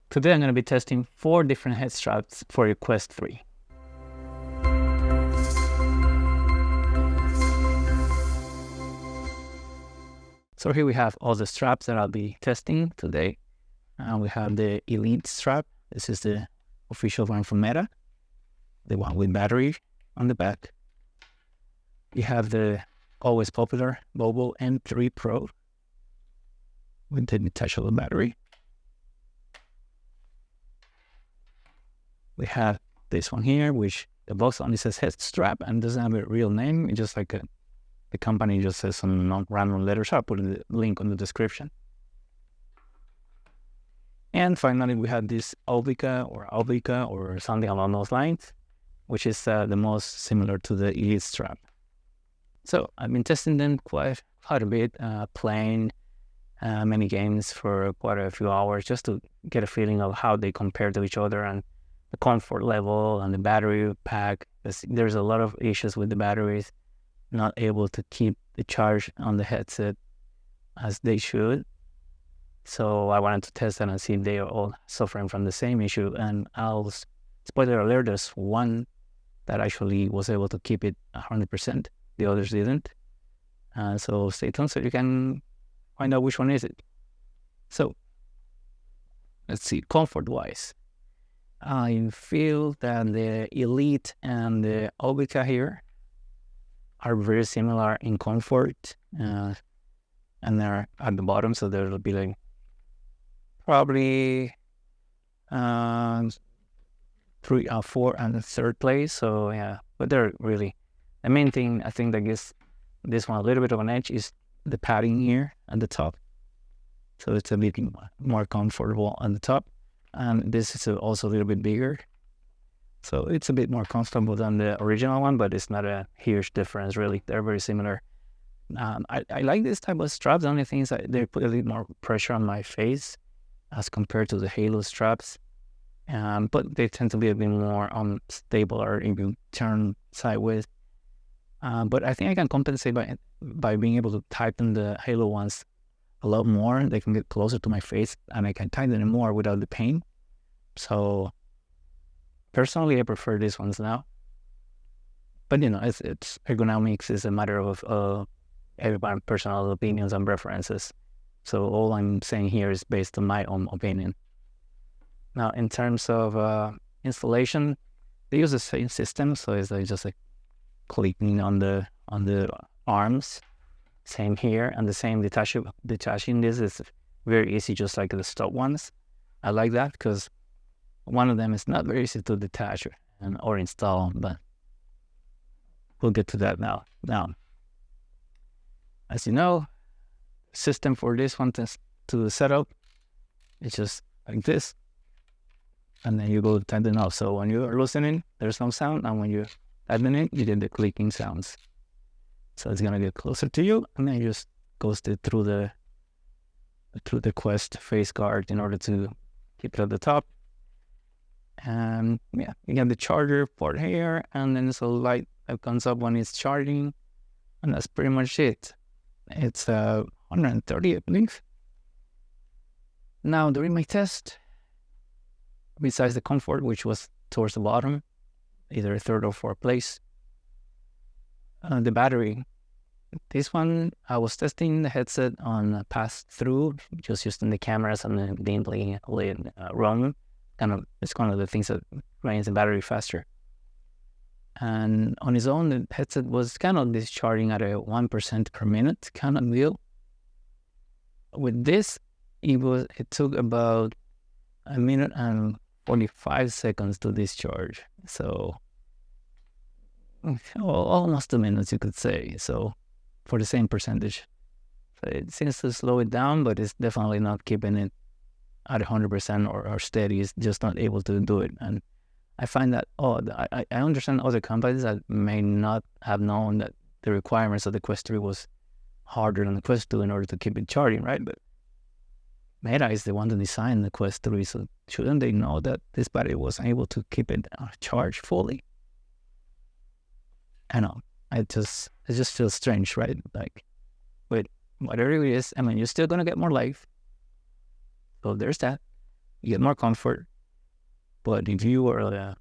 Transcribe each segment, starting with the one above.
Today I'm going to be testing 4 different head straps for your Quest 3. So here we have all the straps that I'll be testing today. We have the Elite strap. This is the official one from Meta, the one with battery on the back. You have the always popular Bobo M3 Pro with the detachable battery. We have this one here, which the box only says head strap and doesn't have a real name. It's just like the company just says some non-random letters. I'll put the link on the description. And finally, we have this Aubika or something along those lines, which is the most similar to the Elite strap. So I've been testing them quite a bit, playing many games for quite a few hours just to get a feeling of how they compare to each other and the comfort level and the battery pack. There's a lot of issues with the batteries, not able to keep the charge on the headset as they should. So I wanted to test that and see if they are all suffering from the same issue. And spoiler alert, there's one that actually was able to keep it 100%. The others didn't. So stay tuned so you can find out which one is it. So let's see, comfort-wise. I feel that the Elite and the Aubika here are very similar in comfort, and they're at the bottom, so there'll be like probably 3 or 4 and the third place. So yeah, but they're really, the main thing I think that gives this one a little bit of an edge is the padding here at the top. So it's a bit more comfortable on the top. And this is also a little bit bigger. So it's a bit more comfortable than the original one, but it's not a huge difference really. They're very similar. I like this type of straps. The only thing is that they put a little more pressure on my face as compared to the Halo straps. But they tend to be a bit more unstable or if you turn sideways. But I think I can compensate by being able to tighten the Halo ones a lot more. They can get closer to my face and I can tighten them more without the pain. So personally, I prefer these ones now. But you know, it's ergonomics is a matter of everyone's personal opinions and preferences. So all I'm saying here is based on my own opinion. Now, in terms of installation, they use the same system, so it's like just like clicking on the arms. Same here, and the same detaching this is very easy, just like the stock ones. I like that because one of them is not very easy to detach or install, but we'll get to that now. Now, as you know, system for this one to set up, it's just like this, and then you go tighten off. So when you're loosening, there's no sound, and when you tighten it, you get the clicking sounds. So it's gonna get closer to you, and then you just go through the Quest face guard in order to keep it at the top. And yeah, you get the charger port here, and then there's a light that comes up when it's charging, and that's pretty much it. It's 130, I believe. Now during my test, besides the comfort, which was towards the bottom, either 3rd or 4th place, the battery. This one, I was testing the headset on pass-through, just using the cameras and the gameplay run. It's kind of the things that drains the battery faster. And on its own, the headset was kind of discharging at a 1% per minute kind of deal. With this, it took about 1 minute and 45 seconds to discharge. So almost 2 minutes, you could say. So for the same percentage, so it seems to slow it down, but it's definitely not keeping it at 100% or steady. It's just not able to do it. And I find that I understand other companies that may not have known that the requirements of the Quest 3 was harder than the Quest 2 in order to keep it charging, right? But Meta is the one that designed the Quest 3, so shouldn't they know that this battery wasn't able to keep it charged fully? I know, it just feels strange, right? Like, but whatever it is, I mean, you're still gonna get more life, so there's that. you get more comfort. But if you are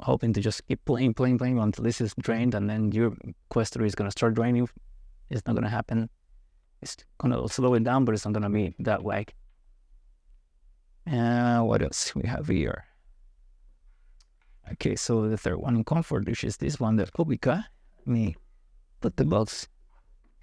hoping to just keep playing until this is drained, and then your Quest 3 is going to start draining, it's not going to happen. It's going to slow it down, but it's not going to be that way. What else we have here? Okay, so the third one in comfort, which is this one, the Aubika. Let me put the box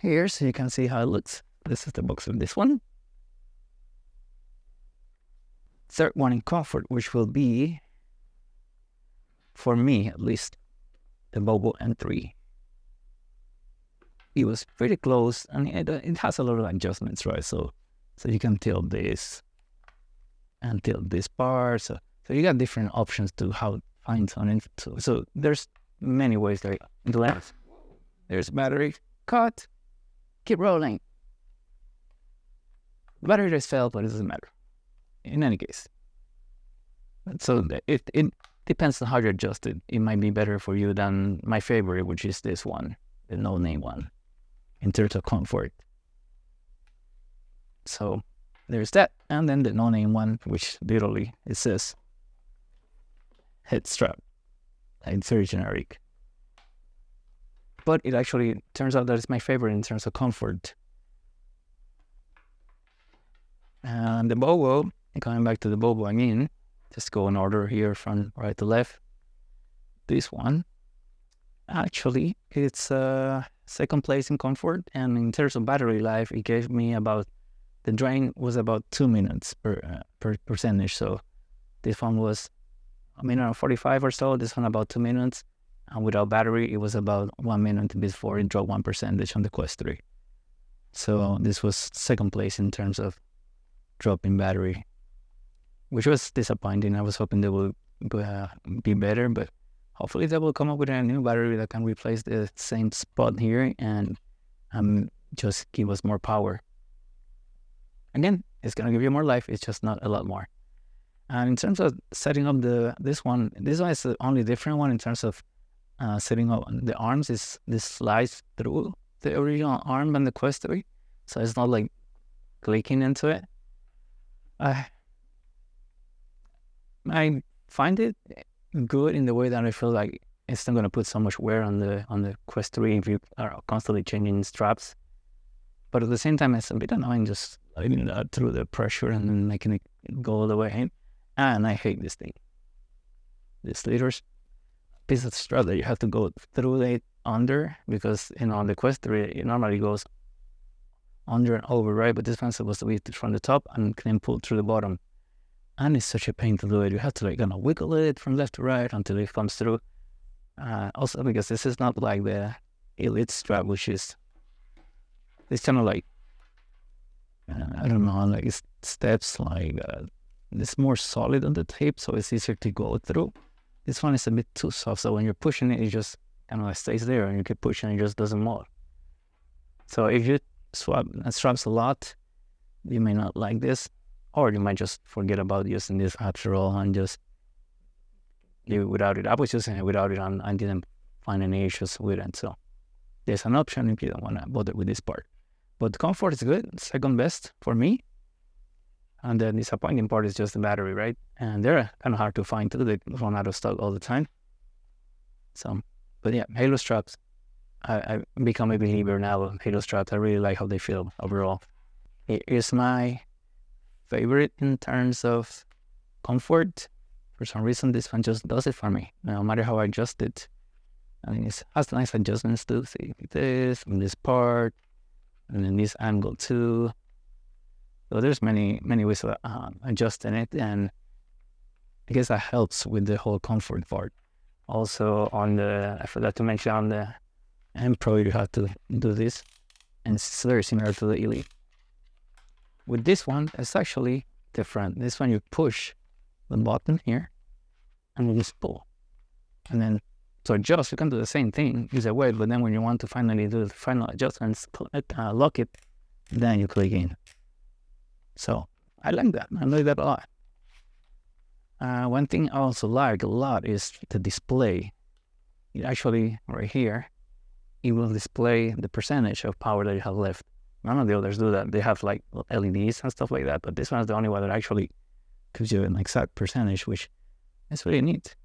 here so you can see how it looks. This is the box of this one. Third one in comfort, which will be, for me at least, the Bobo M3. It was pretty close, and it has a lot of adjustments, right? So you can tilt this and tilt this part. So you got different options to how find something. So there's many ways to lens. There's battery, cut, keep rolling. The battery just fell, but it doesn't matter. In any case. So it depends on how you adjust it. It might be better for you than my favorite, which is this one, the no-name one, in terms of comfort. So there's that. And then the no-name one, which literally it says head strap. It's very generic. But it actually turns out that it's my favorite in terms of comfort. And the Bobo, coming back to the Bobo, just go in order here from right to left. This one, actually, it's second place in comfort, and in terms of battery life, it gave me about, the drain was about 2 minutes per percentage. So this one was 1:45 or so. This one about 2 minutes, and without battery, it was about 1 minute before it dropped 1% on the Quest 3. So this was second place in terms of drop in battery, which was disappointing. I was hoping they will be better, but hopefully they will come up with a new battery that can replace the same spot here and just give us more power. Again, it's going to give you more life. It's just not a lot more. And in terms of setting up this one is the only different one in terms of setting up the arms. Is this slides through the original arm and the Quest 3, so it's not like clicking into it. I find it good in the way that I feel like it's not going to put so much wear on the Quest 3 if you are constantly changing straps. But at the same time, it's a bit annoying just letting that through the pressure and then making it go all the way in. And I hate this thing. This little piece of strap that you have to go through it under, because on the Quest 3 it normally goes under and over, right? But this one's supposed to be from the top and then pull through the bottom. And it's such a pain to do it. You have to kind of wiggle it from left to right until it comes through. Also because this is not like the Elite strap, which is, it's kind of like, I don't know, like it's steps, like it's more solid on the tape, so it's easier to go through. This one is a bit too soft, so when you're pushing it, it just kind of like stays there, and you keep pushing, it just doesn't move. So if you swap straps a lot, you may not like this, or you might just forget about using this after all and just leave it without it. I was using it without it, and I didn't find any issues with it. So there's an option if you don't want to bother with this part. But the comfort is good, second best for me. And the disappointing part is just the battery, right? And they're kind of hard to find too. They run out of stock all the time. So, but yeah, Halo straps. I've become a believer now of Halo straps. I really like how they feel overall. It is my favorite in terms of comfort. For some reason, this one just does it for me. No matter how I adjust it. I mean, it has nice adjustments too. See this, and this part, and then this angle too. So there's many ways of adjusting it, and I guess that helps with the whole comfort part. Also I forgot to mention on the M Pro, you have to do this, and it's very similar to the Elite. With this one, it's actually different. This one you push the button here, and you just pull. And then to adjust, you can do the same thing, use a weight, but then when you want to finally do the final adjustments, lock it, then you click in. So I like that. I like that a lot. One thing I also like a lot is the display. It actually, right here, it will display the percentage of power that you have left. None of the others do that. They have like LEDs and stuff like that, but this one is the only one that actually gives you an exact percentage, which is really neat.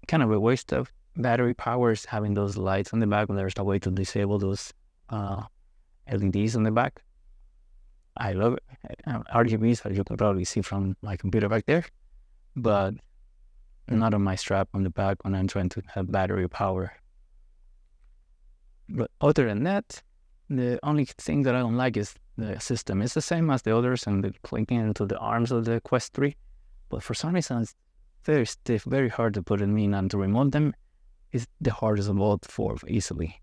Kind of a waste of battery power is having those lights on the back when there's a way to disable those LEDs on the back. I love it. RGBs, as you can probably see from my computer back there, but not on my strap on the back when I'm trying to have battery power. But other than that, the only thing that I don't like is the system. It's the same as the others and the clinking into the arms of the Quest 3, but for some reason it's very stiff, very hard to put them in, and to remove them is the hardest of all for easily.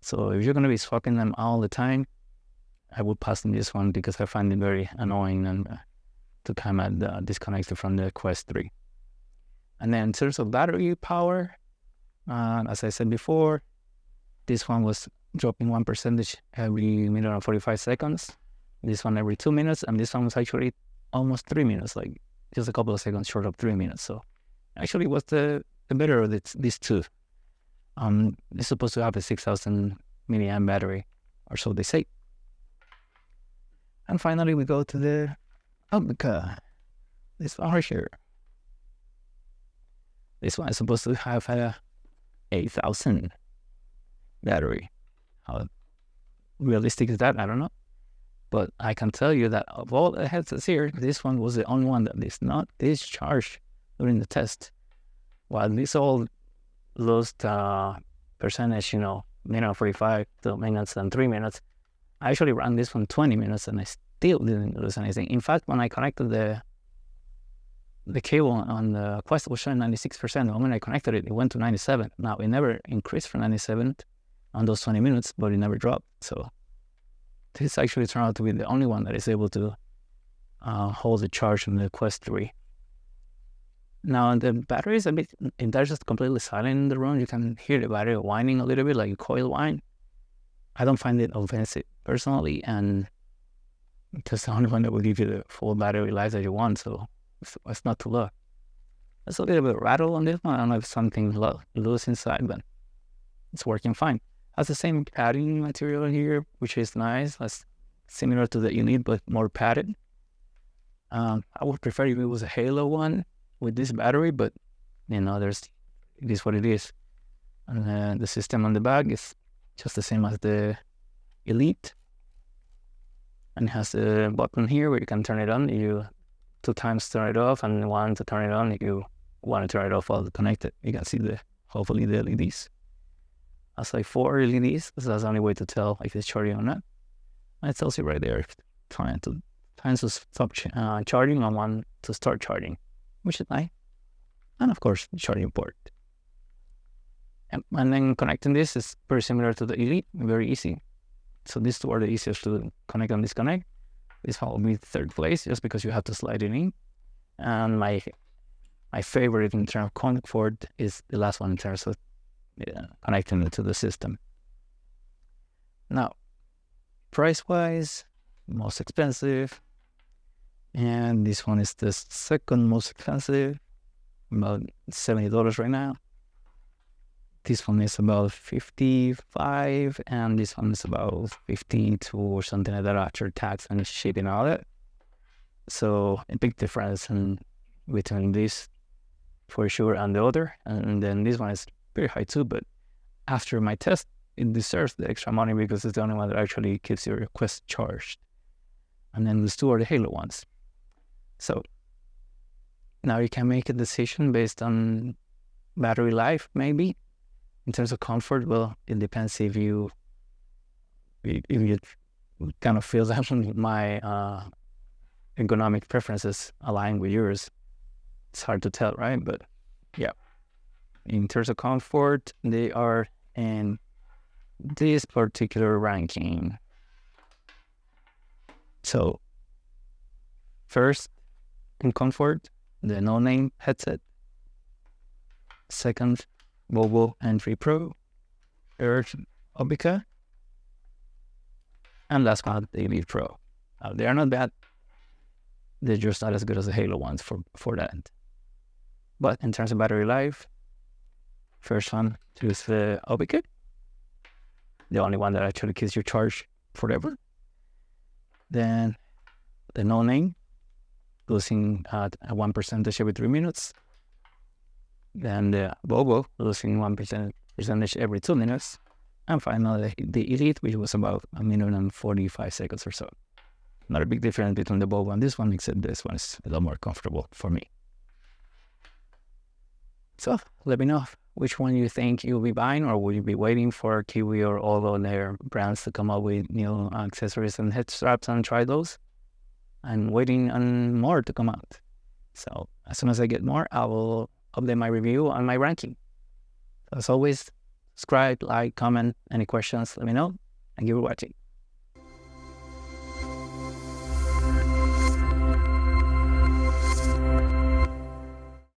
So if you're going to be swapping them all the time, I would pass on this one because I find it very annoying and to come at disconnected from the Quest 3. And then in terms of battery power, as I said before, this one was dropping 1% every minute and 45 seconds. This one every 2 minutes, and this one was actually almost 3 minutes, like just a couple of seconds short of 3 minutes. So actually was the better of these two. It's supposed to have a 6,000 milliamp battery, or so they say. And finally, we go to the Aubika. This one right here. This one is supposed to have a 8,000 battery. How realistic is that? I don't know. But I can tell you that of all the headsets here, this one was the only one that is not discharged during the test. While these all lost percentage, minute 45 to minutes and 3 minutes, I actually ran this one 20 minutes and I still didn't lose anything. In fact, when I connected the cable on the Quest, was showing 96%. The moment I connected it, it went to 97. Now, it never increased from 97 on those 20 minutes, but it never dropped. So this actually turned out to be the only one that is able to hold the charge on the Quest 3. Now, the battery is a bit, if they're just completely silent in the room, you can hear the battery whining a little bit, like a coil whine. I don't find it offensive personally, and it's the only one that will give you the full battery life that you want, so it's not too low. There's a little bit of rattle on this one. I don't know if something loose inside, but it's working fine. Has the same padding material here, which is nice. That's similar to the Elite, but more padded. I would prefer if it was a Halo one with this battery, but it is what it is. And the system on the back is just the same as the Elite, and it has a button here where you can turn it on. You 2 times turn it off, and 1 to turn it on if you want to turn it off while connected. You can see hopefully the LEDs. That's like 4 LEDs, so that's the only way to tell if it's charging or not. And it tells you right there, time to stop charging and 1 to start charging, which is nice. And of course, the charging port. And then connecting this is very similar to the Elite, very easy. So these two are the easiest to connect and disconnect. This one will be third place just because you have to slide it in. And my favorite in terms of comfort is the last one in terms of connecting it to the system. Now, price-wise, most expensive. And this one is the second most expensive, about $70 right now. This one is about $55, and this one is about $52 or something like that after tax and shipping and all that. So a big difference between this for sure and the other. And then this one is very high too, but after my test, it deserves the extra money because it's the only one that actually keeps your Quest charged. And then these two are the Halo ones. So now you can make a decision based on battery life, maybe. In terms of comfort, well, it depends if you kind of feel that my ergonomic preferences align with yours. It's hard to tell, right? But yeah, in terms of comfort, they are in this particular ranking. So first, in comfort, the no-name headset. Second, Bobo M3 Pro. Third, Aubika. And last one, the Elite Pro. They are not bad. They're just not as good as the Halo ones for that. But in terms of battery life, first one, choose the Aubika. The only one that actually keeps your charge forever. Then the no-name. losing at 1% every 3 minutes. Then the Bobo losing 1% every 2 minutes. And finally, the Elite, which was about 1 minute and 45 seconds or so. Not a big difference between the Bobo and this one, except this one is a lot more comfortable for me. So let me know which one you think you'll be buying, or will you be waiting for Kiwi or all of their brands to come up with new accessories and head straps and try those? I'm waiting on more to come out. So as soon as I get more, I will update my review and my ranking. As always, subscribe, like, comment, any questions, let me know. Thank you for watching.